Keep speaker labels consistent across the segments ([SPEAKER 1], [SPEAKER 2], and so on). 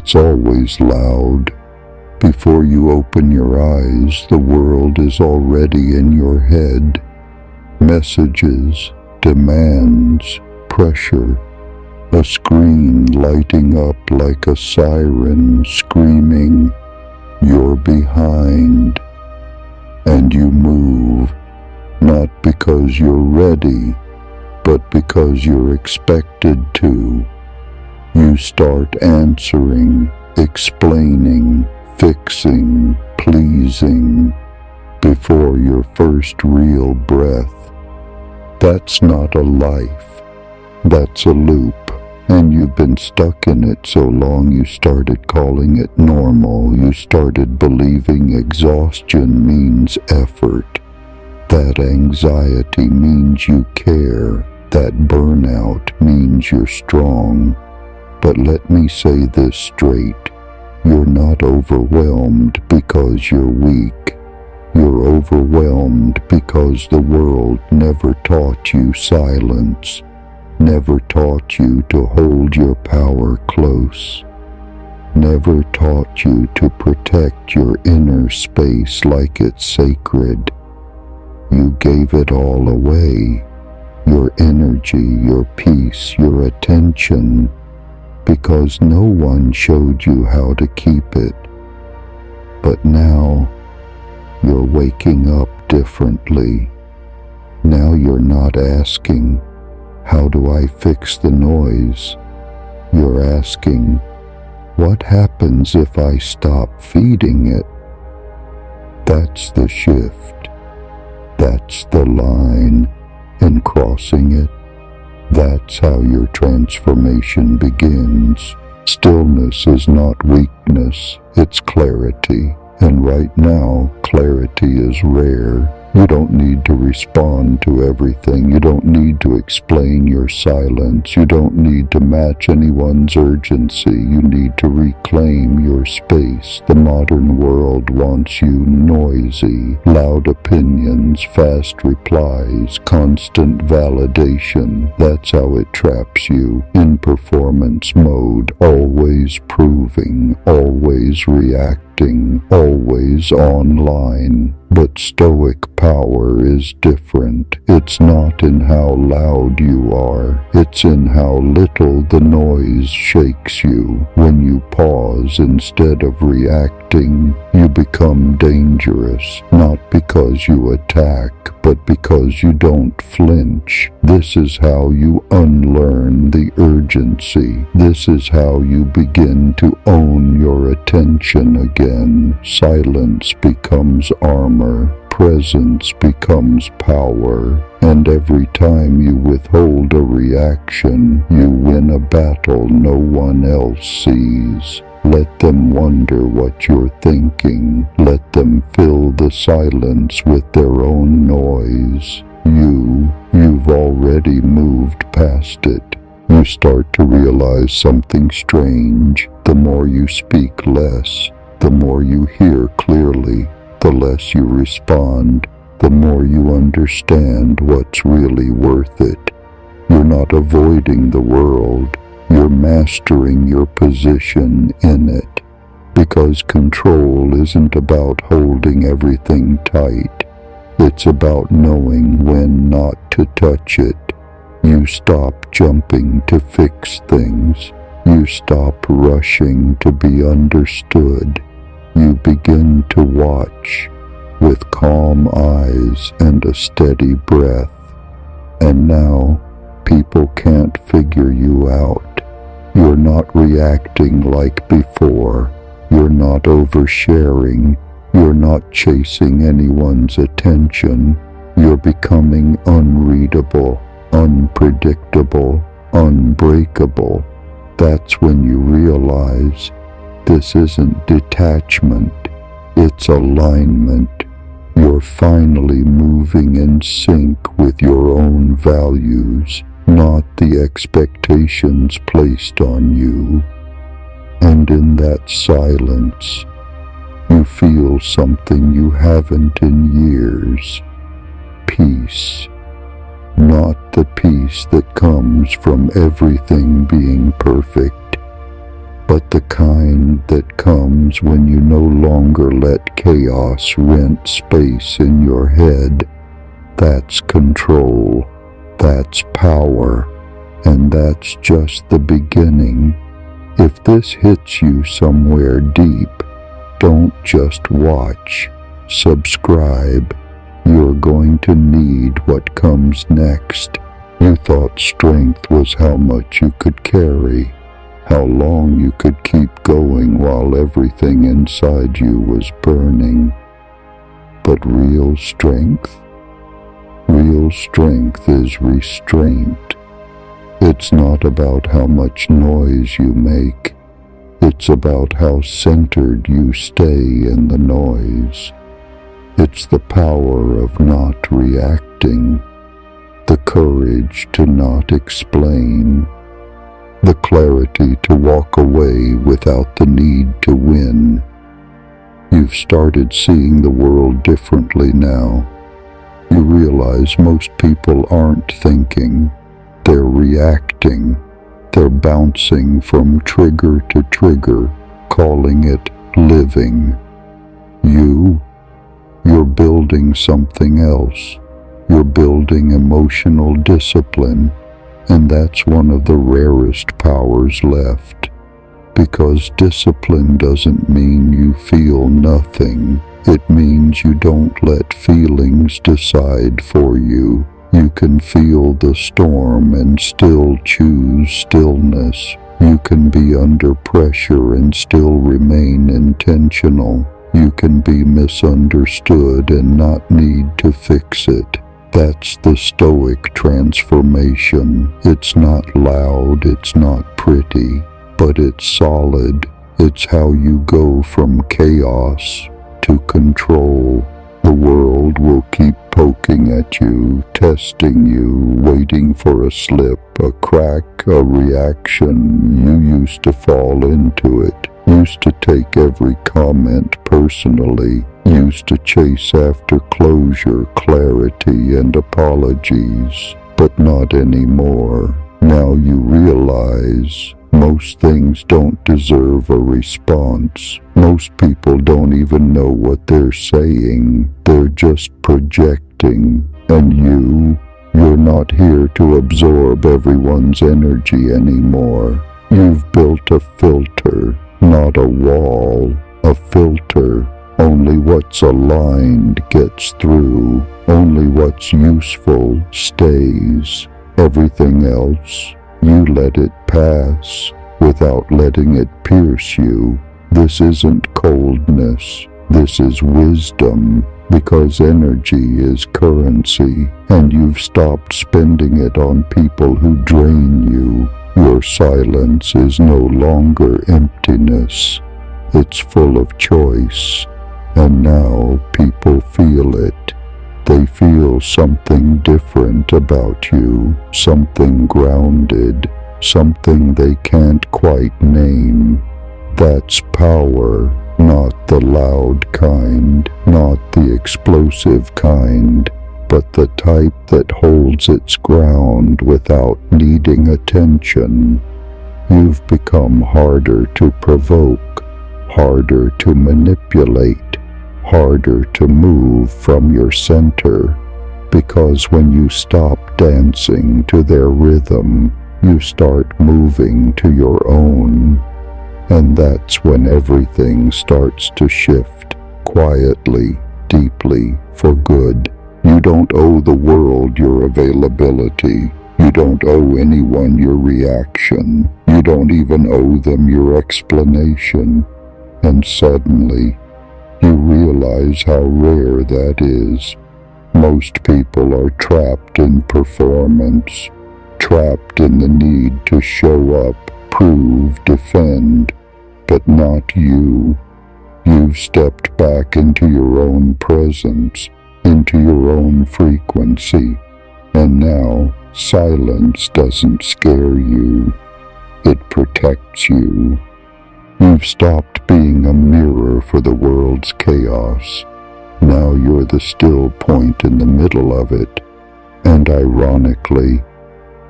[SPEAKER 1] It's always loud. Before you open your eyes, the world is already in your head. Messages, demands, pressure. A screen lighting up like a siren screaming, "You're behind." And you move, not because you're ready, but because you're expected to. You start answering, explaining, fixing, pleasing, before your first real breath. That's not a life. That's a loop. And you've been stuck in it so long you started calling it normal. You started believing exhaustion means effort, that anxiety means you care, that burnout means you're strong. But let me say this straight. You're not overwhelmed because you're weak. You're overwhelmed because the world never taught you silence. Never taught you to hold your power close. Never taught you to protect your inner space like it's sacred. You gave it all away. Your energy, your peace, your attention, because no one showed you how to keep it. But now, you're waking up differently. Now you're not asking, "How do I fix the noise?" You're asking, "What happens if I stop feeding it?" That's the shift. That's the line, and crossing it, that's how your transformation begins. Stillness is not weakness, it's clarity. And right now, clarity is rare. You don't need to respond to everything. You don't need to explain your silence. You don't need to match anyone's urgency. You need to reclaim your space. The modern world wants you noisy, loud opinions, fast replies, constant validation. That's how it traps you in performance mode, always proving, always reacting, always online. But Stoic power is different. It's not in how loud you are. It's in how little the noise shakes you. When you pause instead of reacting, you become dangerous, not because you attack, but because you don't flinch. This is how you unlearn the urgency. This is how you begin to own your attention again. Silence becomes armor. Presence becomes power, and every time you withhold a reaction, you win a battle no one else sees. Let them wonder what you're thinking. Let them fill the silence with their own noise. You've already moved past it. You start to realize something strange. The more you speak less, the more you hear clearly. The less you respond, the more you understand what's really worth it. You're not avoiding the world, you're mastering your position in it. Because control isn't about holding everything tight. It's about knowing when not to touch it. You stop jumping to fix things. You stop rushing to be understood. You begin to watch with calm eyes and a steady breath. And now, people can't figure you out. You're not reacting like before. You're not oversharing. You're not chasing anyone's attention. You're becoming unreadable, unpredictable, unbreakable. That's when you realize this isn't detachment, it's alignment. You're finally moving in sync with your own values, not the expectations placed on you. And in that silence, you feel something you haven't in years. Peace. Not the peace that comes from everything being perfect. but the kind that comes when you no longer let chaos rent space in your head. That's control, that's power, and that's just the beginning. If this hits you somewhere deep, don't just watch, subscribe. You're going to need what comes next. You thought strength was how much you could carry, how long you could keep going while everything inside you was burning. But real strength is restraint. It's not about how much noise you make. It's about how centered you stay in the noise. It's the power of not reacting, the courage to not explain, the clarity to walk away without the need to win. You've started seeing the world differently now. You realize most people aren't thinking, they're reacting. They're bouncing from trigger to trigger, calling it living. You're building something else. You're building emotional discipline, and that's one of the rarest powers left. Because discipline doesn't mean you feel nothing. It means you don't let feelings decide for you. You can feel the storm and still choose stillness. You can be under pressure and still remain intentional. You can be misunderstood and not need to fix it. That's the Stoic transformation. It's not loud, it's not pretty, but it's solid. It's how you go from chaos to control. The world will keep poking at you, testing you, waiting for a slip, a crack, a reaction. You used to fall into it, used to take every comment personally, used to chase after closure, clarity, and apologies, but not anymore. Now you realize most things don't deserve a response. Most people don't even know what they're saying. They're just projecting. And you're not here to absorb everyone's energy anymore. You've built a filter, not a wall. A filter. Only what's aligned gets through. Only what's useful stays. Everything else, you let it pass without letting it pierce you. This isn't coldness. This is wisdom, because energy is currency, and you've stopped spending it on people who drain you. Your silence is no longer emptiness. It's full of choice, and now people feel it. They feel something different about you, something grounded, something they can't quite name. That's power, not the loud kind, not the explosive kind, but the type that holds its ground without needing attention. You've become harder to provoke, harder to manipulate, harder to move from your center, because when you stop dancing to their rhythm, you start moving to your own. And that's when everything starts to shift, quietly, deeply, for good. You don't owe the world your availability. You don't owe anyone your reaction. You don't even owe them your explanation. And suddenly, you realize how rare that is. Most people are trapped in performance, trapped in the need to show up, prove, defend, but not you. You've stepped back into your own presence, into your own frequency, and now silence doesn't scare you. It protects you. You've stopped being a mirror for the world's chaos. Now you're the still point in the middle of it, and ironically,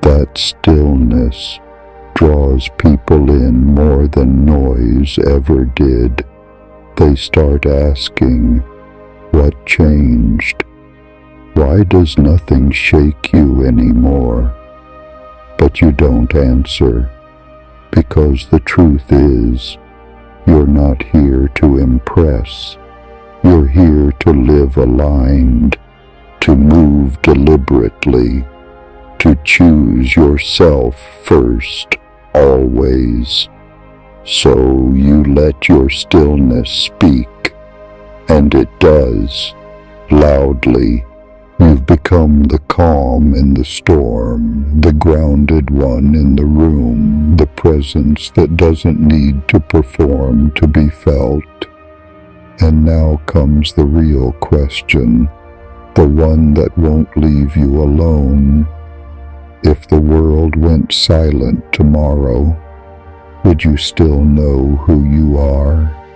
[SPEAKER 1] that stillness, draws people in more than noise ever did. They start asking, what changed? Why does nothing shake you anymore? But you don't answer, because the truth is, you're not here to impress. You're here to live aligned, to move deliberately, to choose yourself first, always. So you let your stillness speak, and it does, loudly. You've become the calm in the storm, the grounded one in the room, the presence that doesn't need to perform to be felt. And now comes the real question, the one that won't leave you alone. If the world went silent tomorrow, would you still know who you are?